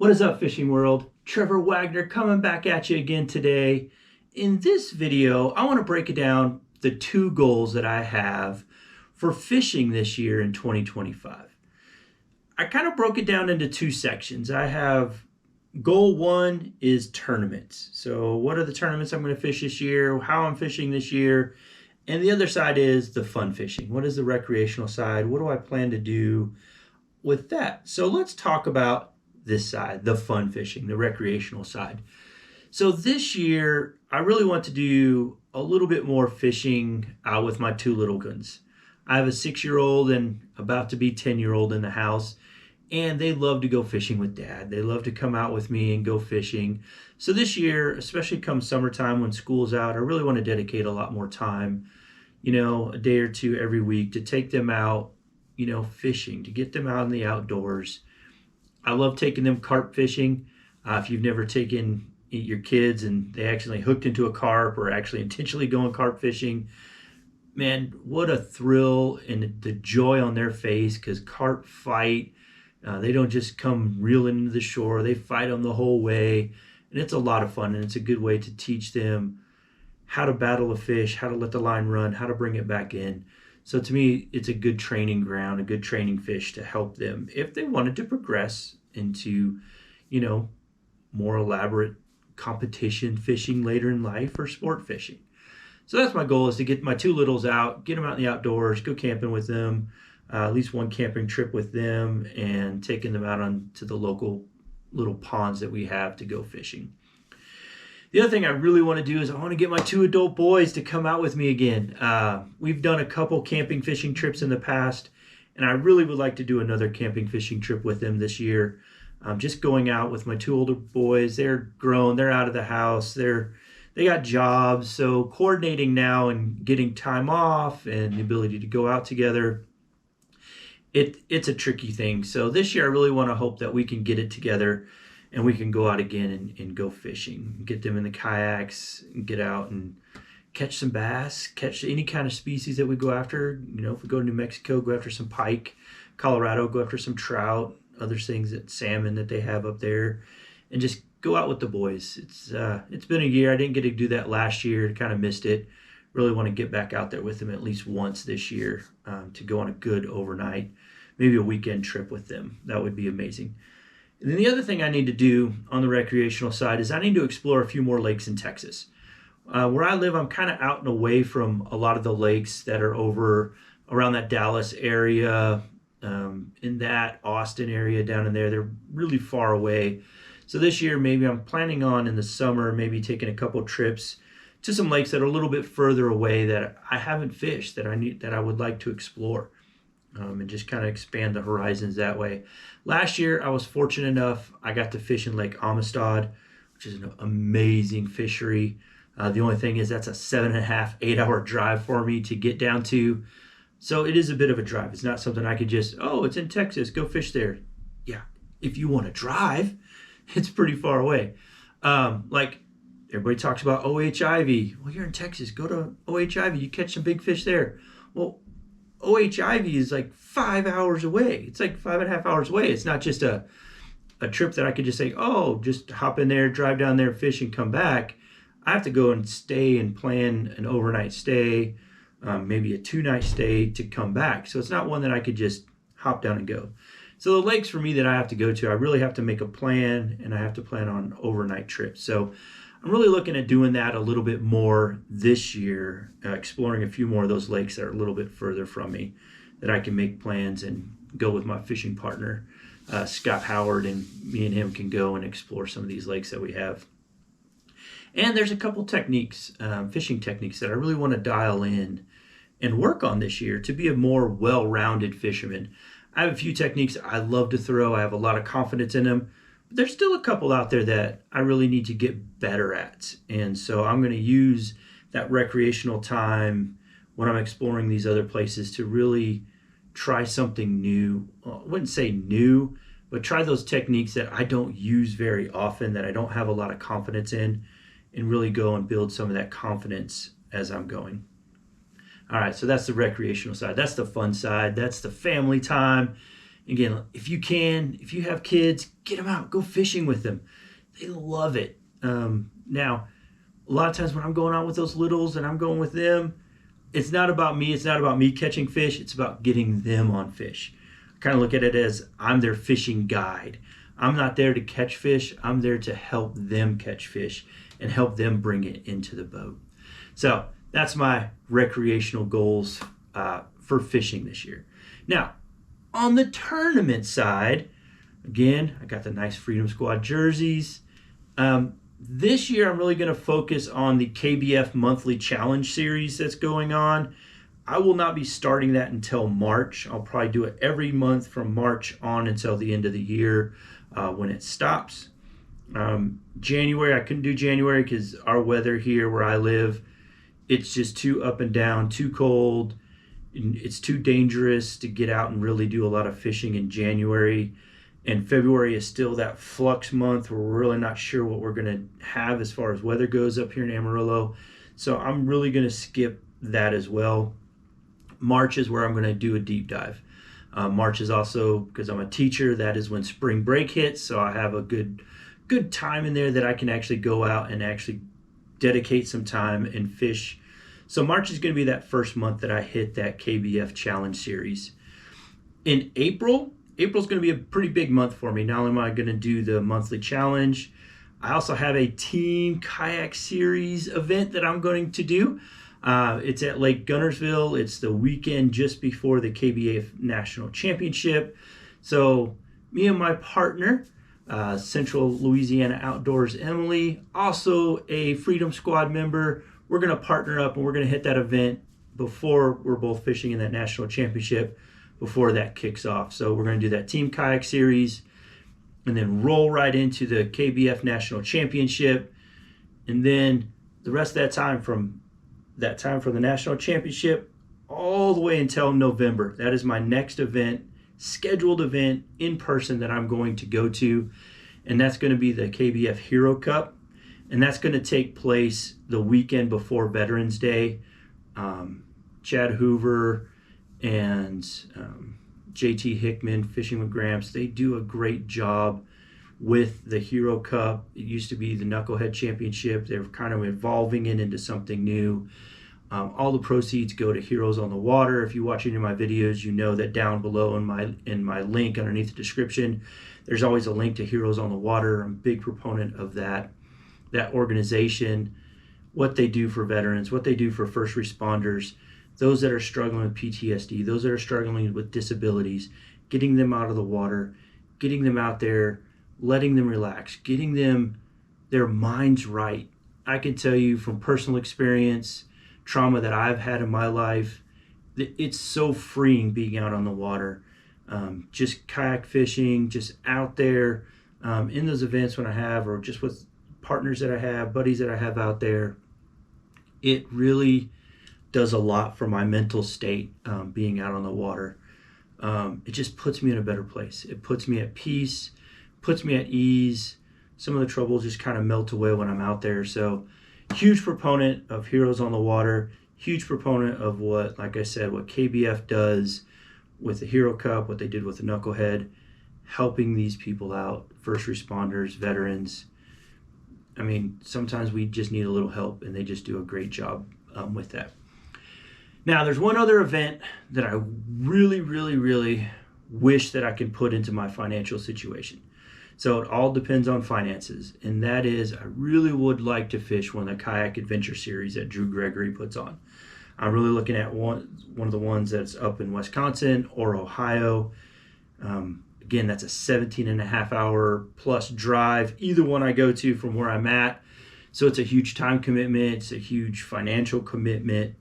What is up, fishing world? Trevor Wagner coming back at you again today. In this video, I want to break it down the two goals that I have for fishing this year in 2025. I kind of broke it down into two sections. I have goal one is tournaments. So what are the tournaments I'm going to fish this year, how I'm fishing this year, and the other side is the fun fishing. What is the recreational side? What do I plan to do with that? So let's talk about this side, the fun fishing, the recreational side. So this year, I really want to do a little bit more fishing with my two little guns. I have a 6-year-old and about to be 10-year-old in the house, and they love to go fishing with Dad. They love to come out with me and go fishing. So this year, especially come summertime when school's out, I really want to dedicate a lot more time, a day or two every week to take them out, fishing, to get them out in the outdoors. I love taking them carp fishing. If you've never taken your kids and they actually hooked into a carp or actually intentionally going carp fishing, man, what a thrill and the joy on their face, because carp fight. They don't just come reeling into the shore. They fight them the whole way. And it's a lot of fun, and it's a good way to teach them how to battle a fish, how to let the line run, how to bring it back in. So to me, it's a good training ground, a good training fish to help them if they wanted to progress into, more elaborate competition fishing later in life or sport fishing. So that's my goal, is to get my two littles out, get them out in the outdoors, go camping with them, at least one camping trip with them, and taking them out onto the local little ponds that we have to go fishing. The other thing I really want to do is I want to get my two adult boys to come out with me again. We've done a couple camping fishing trips in the past, and I really would like to do another camping fishing trip with them this year. Just going out with my two older boys. They're grown. They're out of the house. They got jobs. So coordinating now and getting time off and the ability to go out together, it's a tricky thing. So this year I really want to hope that we can get it together and we can go out again and go fishing, get them in the kayaks, and get out and catch some bass, catch any kind of species that we go after. If we go to New Mexico, go after some pike. Colorado, go after some trout, other things, that salmon that they have up there, and just go out with the boys. It's been a year. I didn't get to do that last year. Kind of missed it. Really want to get back out there with them at least once this year, to go on a good overnight, maybe a weekend trip with them. That would be amazing. And then the other thing I need to do on the recreational side is I need to explore a few more lakes in Texas. Where I live, I'm kind of out and away from a lot of the lakes that are over around that Dallas area, in that Austin area down in there. They're really far away. So this year, maybe I'm planning on in the summer, maybe taking a couple trips to some lakes that are a little bit further away that I haven't fished, that I would like to explore. And just kind of expand the horizons that way. Last year, I was fortunate enough, I got to fish in Lake Amistad, which is an amazing fishery. The only thing is that's a 7.5, 8-hour drive for me to get down to. So it is a bit of a drive. It's not something I could just, it's in Texas, go fish there. Yeah, if you want to drive, it's pretty far away. Like everybody talks about OHIV. Well, you're in Texas, go to OHIV, you catch some big fish there. Well, OHIV is like 5 hours away. It's like 5.5 hours away. It's not just a trip that I could just say, just hop in there, drive down there, fish, and come back. I have to go and stay and plan an overnight stay, maybe a 2-night stay to come back. So it's not one that I could just hop down and go. So the lakes for me that I have to go to, I really have to make a plan, and I have to plan on overnight trips. So I'm really looking at doing that a little bit more this year, exploring a few more of those lakes that are a little bit further from me, that I can make plans and go with my fishing partner, Scott Howard, and me and him can go and explore some of these lakes that we have. And there's a couple techniques, fishing techniques, that I really want to dial in and work on this year to be a more well-rounded fisherman. I have a few techniques I love to throw. I have a lot of confidence in them. There's still a couple out there that I really need to get better at. And so I'm going to use that recreational time when I'm exploring these other places to really try something new. Well, I wouldn't say new, but try those techniques that I don't use very often, that I don't have a lot of confidence in, and really go and build some of that confidence as I'm going. All right, so that's the recreational side. That's the fun side. That's the family time. Again, if you have kids, get them out, go fishing with them. They love it. Now, a lot of times when I'm going out with those littles and I'm going with them, it's not about me. It's not about me catching fish. It's about getting them on fish. I kind of look at it as I'm their fishing guide. I'm not there to catch fish. I'm there to help them catch fish and help them bring it into the boat. So that's my recreational goals for fishing this year. Now, on the tournament side, again, I got the nice Freedom Squad jerseys. This year, I'm really going to focus on the KBF Monthly Challenge Series that's going on. I will not be starting that until March. I'll probably do it every month from March on until the end of the year when it stops. January, I couldn't do January because our weather here where I live, it's just too up and down, too cold. It's too dangerous to get out and really do a lot of fishing in January. And February is still that flux month where we're really not sure what we're going to have as far as weather goes up here in Amarillo. So I'm really going to skip that as well. March is where I'm going to do a deep dive. March is also, because I'm a teacher, that is when spring break hits. So I have a good time in there that I can actually go out and actually dedicate some time and fish. So March is going to be that first month that I hit that KBF Challenge Series. In April's going to be a pretty big month for me. Not only am I going to do the monthly challenge, I also have a Team Kayak Series event that I'm going to do. It's at Lake Gunnersville. It's the weekend just before the KBF National Championship. So me and my partner, Central Louisiana Outdoors Emily, also a Freedom Squad member, we're going to partner up and we're going to hit that event before we're both fishing in that national championship, before that kicks off. So we're going to do that Team Kayak Series and then roll right into the KBF National Championship. And then the rest of that time from the National Championship all the way until November. That is my next event, scheduled event in person that I'm going to go to. And that's going to be the KBF Hero Cup. And that's going to take place the weekend before Veterans Day. Chad Hoover and JT Hickman, Fishing with Gramps, they do a great job with the Hero Cup. It used to be the Knucklehead Championship. They're kind of evolving it into something new. All the proceeds go to Heroes on the Water. If you watch any of my videos, you know that down below in my link underneath the description, there's always a link to Heroes on the Water. I'm a big proponent of that organization, what they do for veterans, what they do for first responders, those that are struggling with PTSD, those that are struggling with disabilities, getting them out of the water, getting them out there, letting them relax, getting them their minds right. I can tell you from personal experience, trauma that I've had in my life, that it's so freeing being out on the water. Just kayak fishing, just out there in those events when I have, or just with partners that I have, buddies that I have out there. It really does a lot for my mental state, being out on the water. It just puts me in a better place. It puts me at peace, puts me at ease. Some of the trouble just kind of melt away when I'm out there. So huge proponent of Heroes on the Water, huge proponent of what, like I said, what KBF does with the Hero Cup, what they did with the Knucklehead, helping these people out, first responders, veterans. I mean, sometimes we just need a little help, and they just do a great job with that. Now, there's one other event that I really, really, really wish that I could put into my financial situation. So it all depends on finances, and that is I really would like to fish one of the Kayak Adventure Series that Drew Gregory puts on. I'm really looking at one of the ones that's up in Wisconsin or Ohio. Again, that's a 17.5-hour plus drive, either one I go to from where I'm at. So it's a huge time commitment. It's a huge financial commitment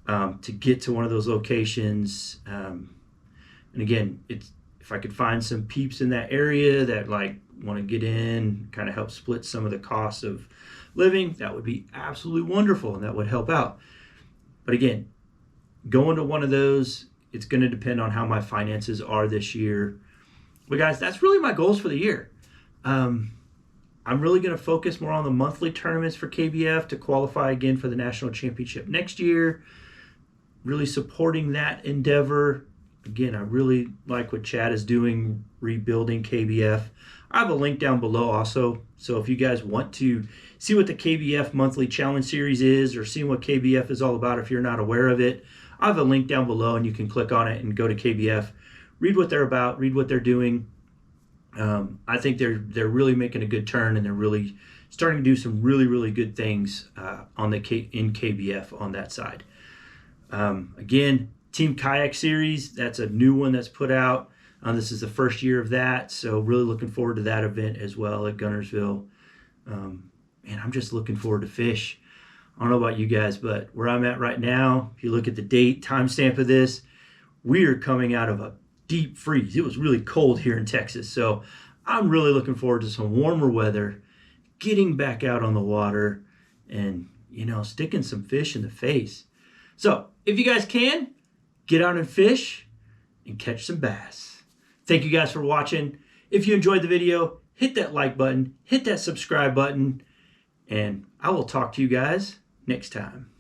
to get to one of those locations. And again, if I could find some peeps in that area that like want to get in, kind of help split some of the costs of living, that would be absolutely wonderful, and that would help out. But again, going to one of those, it's going to depend on how my finances are this year. But guys, that's really my goals for the year. I'm really going to focus more on the monthly tournaments for KBF to qualify again for the National Championship next year. Really supporting that endeavor. Again, I really like what Chad is doing, rebuilding KBF. I have a link down below also. So if you guys want to see what the KBF monthly challenge series is, or see what KBF is all about if you're not aware of it, I have a link down below and you can click on it and go to KBF, read what they're about, read what they're doing. I think they're really making a good turn, and they're really starting to do some really good things in KBF on that side. Again, Team Kayak Series, that's a new one that's put out. This is the first year of that, so really looking forward to that event as well at Guntersville. Man, I'm just looking forward to fish. I don't know about you guys, but where I'm at right now, if you look at the date, timestamp of this, we are coming out of a deep freeze. It was really cold here in Texas, so I'm really looking forward to some warmer weather, getting back out on the water, and, you know, sticking some fish in the face. So if you guys can, get out and fish and catch some bass. Thank you guys for watching. If you enjoyed the video, hit that like button, hit that subscribe button, and I will talk to you guys next time.